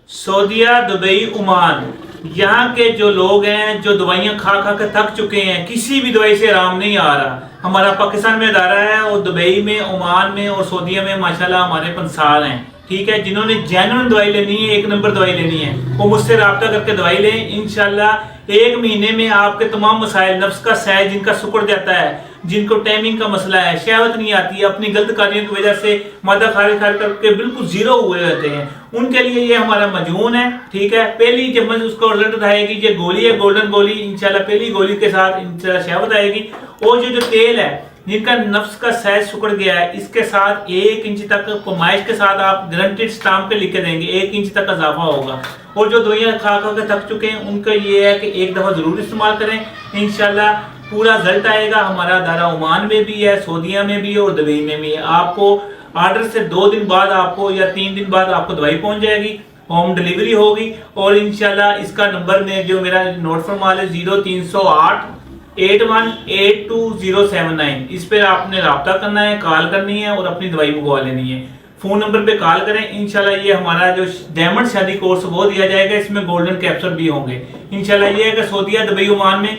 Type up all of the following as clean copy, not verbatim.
सऊदीया, Dubai, Oman, यहाँ के जो लोग हैं जो दवाइयाँ खा खा कर थक चुके हैं, किसी भी दवाई से आराम नहीं आ रहा। हमारा पाकिस्तान में अदारा है और दुबई में, ओमान में और सऊदीया में माशाल्लाह हमारे पंसार हैं, ठीक है, जिन्होंने जेन्युइन दवाई लेनी है, एक नंबर दवाई लेनी है, वो मुझसे रब्ता करके दवाई लें। इंशाल्लाह 1 महीने में आपके तमाम मसाइल, नफ्स का सैज जिनका सुकड़ जाता है, जिनको टाइमिंग का मसला है, शहवत नहीं आती है, अपनी गलत कार्यों की वजह से मादा खारिज करके बिल्कुल जीरो हुए रहते हैं, उनके लिए ये हमारा मजून है, ठीक है। पहली जब उसको रिजल्ट आएगी, ये गोली है, गोल्डन गोली, इंशाल्लाह पहली गोली के साथ इंशाल्लाह शहवत आएगी। और जो तेल है, जिनका नफ्स का सैज सुकड़ गया है, इसके साथ 1 इंच तक पैमाइश के साथ आप गारंटेड स्टाम्प पे लिख के देंगे, 1 इंच तक इजाफा होगा। और जो दवाइयाँ खा खा के थक चुके हैं, उनका ये है कि एक दफ़ा ज़रूर इस्तेमाल करें, इंशाल्लाह पूरा रिजल्ट आएगा। हमारा अदारा ओमान में भी है, सऊदीया में भी है और दुबई में भी है। आपको ऑर्डर से 2 दिन बाद आपको या 3 दिन बाद आपको दवाई पहुंच जाएगी, होम डिलीवरी होगी। और इंशाल्लाह इसका नंबर में जो मेरा नोट फरमा ले 0308 8182 इस पर आपने रब्ता करना है, कॉल करनी है और अपनी दवाई मंगवा लेनी है। फोन नंबर पे कॉल करें। इंशाल्लाह ये हमारा जो डायमंड शादी कोर्स वो दिया जाएगा, इसमें गोल्डन कैप्चर भी होंगे। इंशाल्लाह ये है कि सऊदीया, दुबई, ओमान में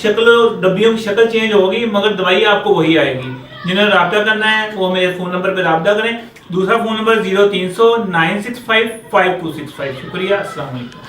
शक्ल डब्बियों की शक्ल चेंज होगी मगर दवाई आपको वही आएगी। जिन्हें रब्ता करना है वो मेरे फोन नंबर पे रब्ता करें। दूसरा फोन नंबर 0300 965 5265। शुक्रिया, अस्सलाम वालेकुम।